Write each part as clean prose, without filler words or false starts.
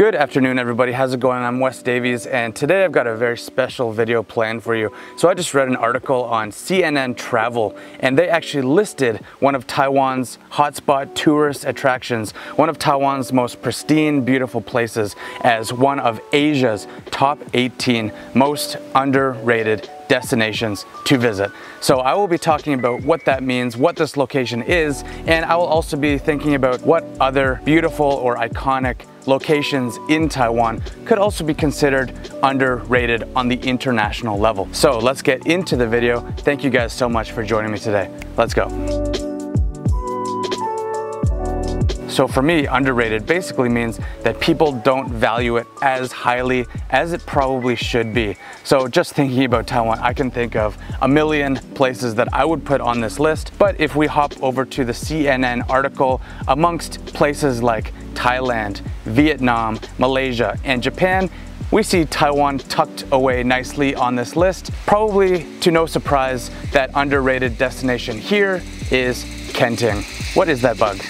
Good afternoon, everybody. How's it going? I'm Wes Davies, and today I've got a very special video planned for you. So I just read an article on CNN Travel, and they actually listed one of Taiwan's hotspot tourist attractions, one of Taiwan's most pristine, beautiful places, as one of Asia's top 18 most underrated destinations to visit. So I will be talking about what that means, what this location is, and I will also be thinking about what other beautiful or iconic locations in Taiwan could also be considered underrated on the international level. So let's get into the video. Thank you guys so much for joining me today. Let's go. So for me, underrated basically means that people don't value it as highly as it probably should be. So just thinking about Taiwan, I can think of a million places that I would put on this list. But if we hop over to the CNN article, amongst places like Thailand, Vietnam, Malaysia, and Japan, we see Taiwan tucked away nicely on this list. Probably to no surprise, that underrated destination here is Genting. What is that bug?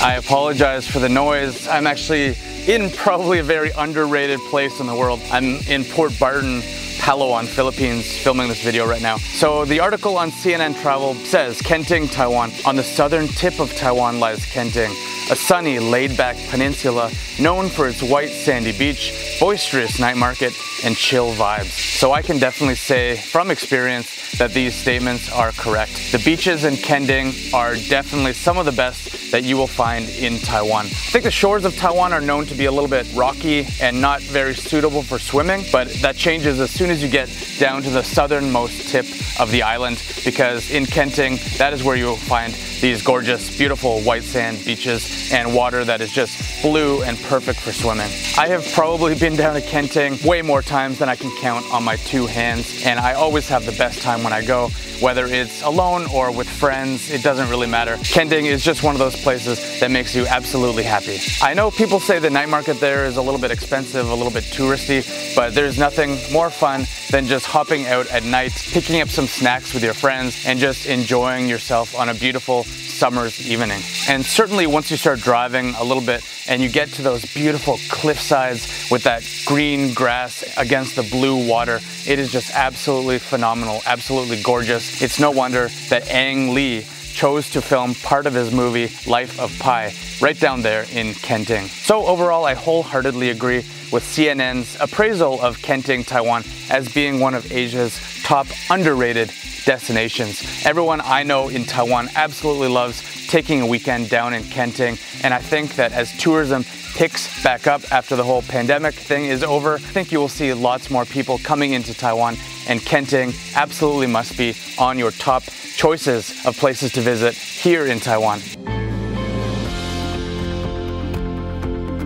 I apologize for the noise. I'm actually in probably a very underrated place in the world. I'm in Port Barton, Palawan, Philippines, filming this video right now. So the article on CNN Travel says, Genting, Taiwan. On the southern tip of Taiwan lies Genting, a sunny, laid-back peninsula known for its white sandy beach, boisterous night market, and chill vibes. So I can definitely say from experience that these statements are correct. The beaches in Genting are definitely some of the best that you will find in Taiwan. I think the shores of Taiwan are known to be a little bit rocky and not very suitable for swimming, but that changes as soon as you get down to the southernmost tip of the island, because in Genting, that is where you will find these gorgeous, beautiful white sand beaches and water that is just blue and perfect for swimming. I have probably been down to Genting way more times than I can count on my two hands, and I always have the best time when I go. Whether it's alone or with friends, it doesn't really matter. Genting is just one of those places that makes you absolutely happy. I know people say the night market there is a little bit expensive, a little bit touristy, but there's nothing more fun than just hopping out at night, picking up some snacks with your friends, and just enjoying yourself on a beautiful summer's evening. And certainly once you start driving a little bit and you get to those beautiful cliff sides with that green grass against the blue water, it is just absolutely phenomenal, absolutely gorgeous. It's no wonder that Ang Lee chose to film part of his movie Life of Pi right down there in Genting. So overall, I wholeheartedly agree with CNN's appraisal of Genting, Taiwan as being one of Asia's top underrated destinations. Everyone I know in Taiwan absolutely loves taking a weekend down in Genting, and I think that as tourism picks back up after the whole pandemic thing is over, I think you will see lots more people coming into Taiwan, and Genting absolutely must be on your top choices of places to visit here in Taiwan.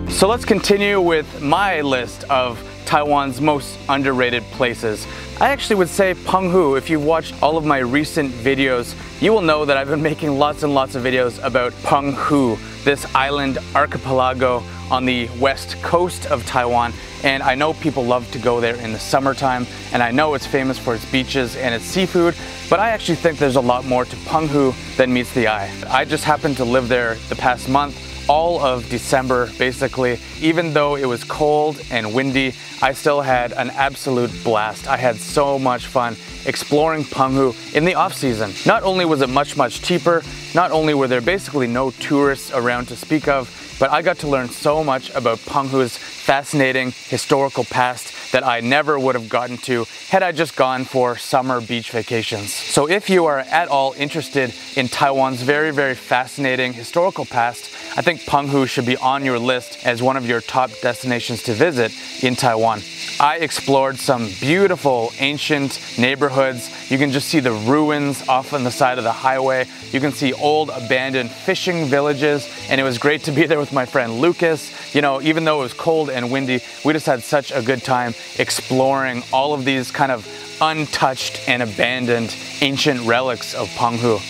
So let's continue with my list of Taiwan's most underrated places. I actually would say Penghu. If you've watched all of my recent videos, you will know that I've been making lots and lots of videos about Penghu, this island archipelago on the west coast of Taiwan. And I know people love to go there in the summertime, and I know it's famous for its beaches and its seafood, but I actually think there's a lot more to Penghu than meets the eye. I just happened to live there the past month, all of December basically. Even though it was cold and windy, I still had an absolute blast. I had so much fun exploring Penghu in the off-season. Not only was it much cheaper, not only were there basically no tourists around to speak of, but I got to learn so much about Penghu's fascinating historical past that I never would have gotten to had I just gone for summer beach vacations. So if you are at all interested in Taiwan's very, very fascinating historical past, I think Penghu should be on your list as one of your top destinations to visit in Taiwan. I explored some beautiful ancient neighborhoods. You can just see the ruins off on the side of the highway. You can see old abandoned fishing villages, and it was great to be there with my friend Lucas. You know, even though it was cold and windy, we just had such a good time exploring all of these kind of untouched and abandoned ancient relics of Penghu.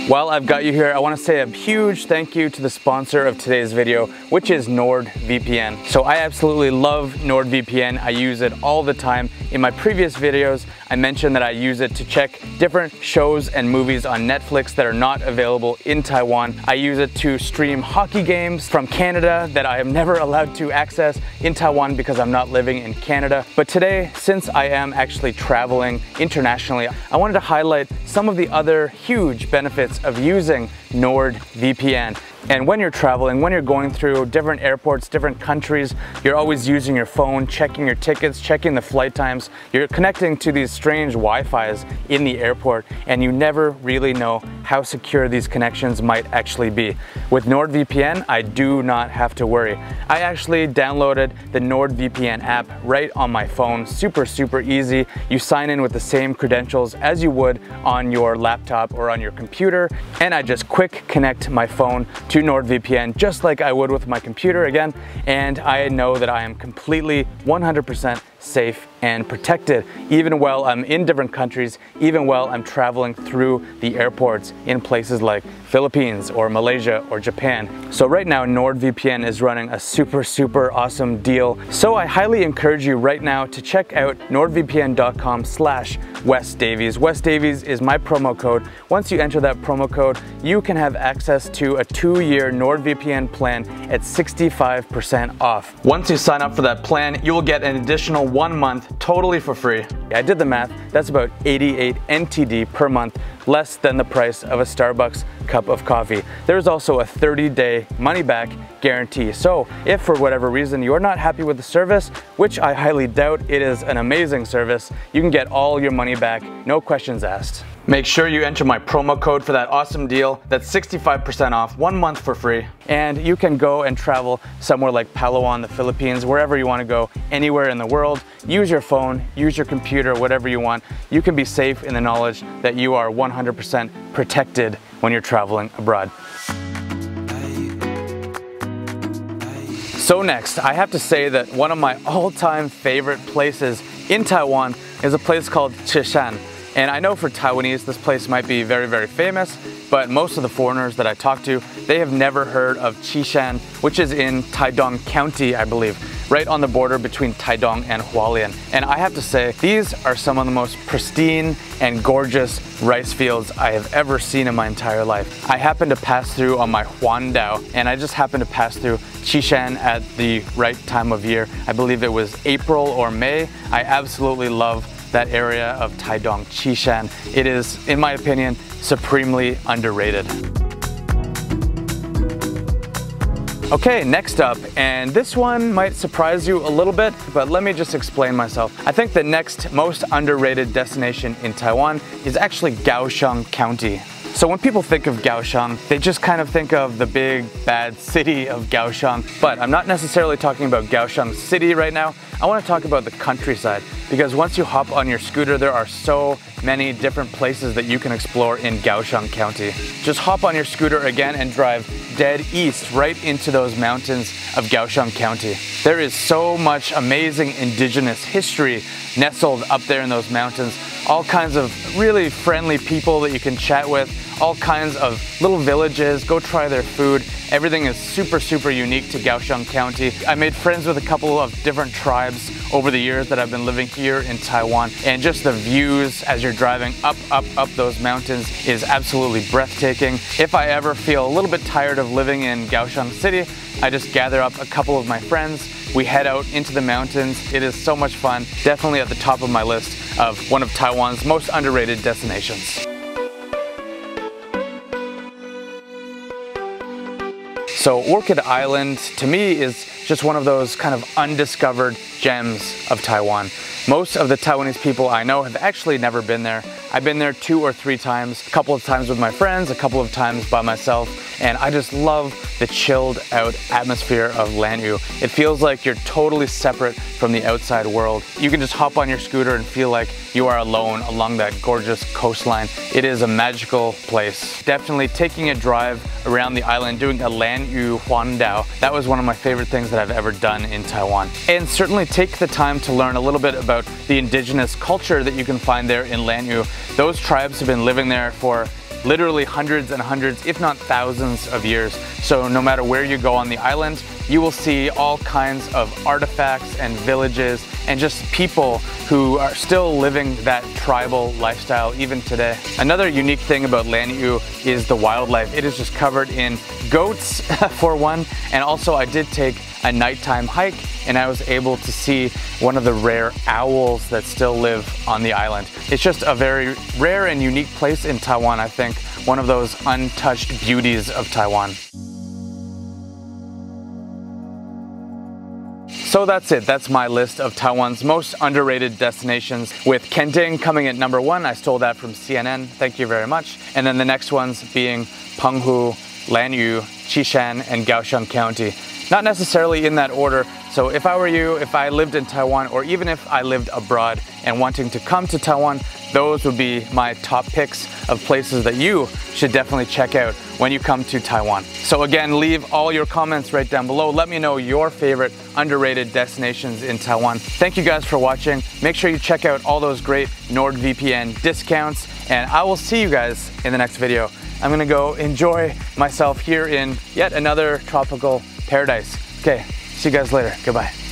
While I've got you here, I want to say a huge thank you to the sponsor of today's video, which is NordVPN. So I absolutely love NordVPN. I use it all the time. In my previous videos, I mentioned that I use it to check different shows and movies on Netflix that are not available in Taiwan. I use it to stream hockey games from Canada that I am never allowed to access in Taiwan because I'm not living in Canada. But today, since I am actually traveling internationally, I wanted to highlight some of the other huge benefits of using NordVPN. And when you're traveling, when you're going through different airports, different countries, you're always using your phone, checking your tickets, checking the flight times. You're connecting to these strange Wi-Fis in the airport, and you never really know how secure these connections might actually be. With NordVPN, I do not have to worry. I actually downloaded the NordVPN app right on my phone. Super easy. You sign in with the same credentials as you would on your laptop or on your computer, and I just quick connect my phone to NordVPN just like I would with my computer again, and I know that I am completely 100% safe and protected, even while I'm in different countries, even while I'm traveling through the airports in places like Philippines or Malaysia or Japan. So right now NordVPN is running a super awesome deal. So I highly encourage you right now to check out nordvpn.com/WesDavies. Wes Davies is my promo code. Once you enter that promo code, you can have access to a 2-year NordVPN plan at 65% off. Once you sign up for that plan, you will get an additional 1 month totally for free. I did the math, that's about 88 NTD per month, less than the price of a Starbucks cup of coffee. There's also a 30-day money-back guarantee. So if for whatever reason you're not happy with the service, which I highly doubt, it is an amazing service, you can get all your money back, no questions asked. Make sure you enter my promo code for that awesome deal. That's 65% off, 1 month for free. And you can go and travel somewhere like Palawan, the Philippines, wherever you want to go, anywhere in the world. Use your phone, use your computer, whatever you want. You can be safe in the knowledge that you are 100% protected when you're traveling abroad. So next, I have to say that one of my all-time favorite places in Taiwan is a place called Chishan. And I know for Taiwanese, this place might be very famous, but most of the foreigners that I talk to, they have never heard of Chishan, which is in Kaohsiung County, I believe, right on the border between Taitung and Hualien. And I have to say, these are some of the most pristine and gorgeous rice fields I have ever seen in my entire life. I happened to pass through on my Huandao, and I just happened to pass through Chishan at the right time of year. I believe it was April or May. I absolutely love that area of Taitung, Chishan. It is, in my opinion, supremely underrated. Okay, next up, and this one might surprise you a little bit, but let me just explain myself. I think the next most underrated destination in Taiwan is actually Kaohsiung County. So when people think of Kaohsiung, they just kind of think of the big bad city of Kaohsiung, but I'm not necessarily talking about Kaohsiung City right now. I want to talk about the countryside, because once you hop on your scooter, there are so many different places that you can explore in Kaohsiung County. Just hop on your scooter again and drive dead east right into those mountains of Kaohsiung County. There is so much amazing indigenous history nestled up there in those mountains. All kinds of really friendly people that you can chat with, all kinds of little villages, go try their food. Everything is super unique to Kaohsiung County. I made friends with a couple of different tribes over the years that I've been living here in Taiwan, and just the views as you're driving up those mountains is absolutely breathtaking. If I ever feel a little bit tired of living in Kaohsiung City, I just gather up a couple of my friends, we head out into the mountains. It is so much fun, definitely at the top of my list of one of Taiwan's most underrated destinations. So Orchid Island, to me, is just one of those kind of undiscovered gems of Taiwan. Most of the Taiwanese people I know have actually never been there. I've been there 2 or 3 times, a couple of times with my friends, a couple of times by myself, and I just love the chilled out atmosphere of Lanyu. It feels like you're totally separate from the outside world. You can just hop on your scooter and feel like you are alone along that gorgeous coastline. It is a magical place. Definitely taking a drive around the island, doing a Lanyu Huandao. That was one of my favorite things that I've ever done in Taiwan. And certainly take the time to learn a little bit about the indigenous culture that you can find there in Lanyu. Those tribes have been living there for literally hundreds and hundreds, if not thousands of years. So no matter where you go on the island, you will see all kinds of artifacts and villages and just people who are still living that tribal lifestyle even today. Another unique thing about Lanyu is the wildlife. It is just covered in goats for one, and also I did take a nighttime hike and I was able to see one of the rare owls that still live on the island. It's just a very rare and unique place in Taiwan, I think, one of those untouched beauties of Taiwan. So that's it. That's my list of Taiwan's most underrated destinations, with Kenting coming at number 1. I stole that from CNN. Thank you very much. And then the next ones being Penghu, Lanyu, Chishan, and Kaohsiung County. Not necessarily in that order. So if I were you, if I lived in Taiwan, or even if I lived abroad and wanting to come to Taiwan, those would be my top picks of places that you should definitely check out when you come to Taiwan. So again, leave all your comments right down below. Let me know your favorite underrated destinations in Taiwan. Thank you guys for watching. Make sure you check out all those great NordVPN discounts, and I will see you guys in the next video. I'm gonna go enjoy myself here in yet another tropical paradise. Okay, see you guys later. Goodbye.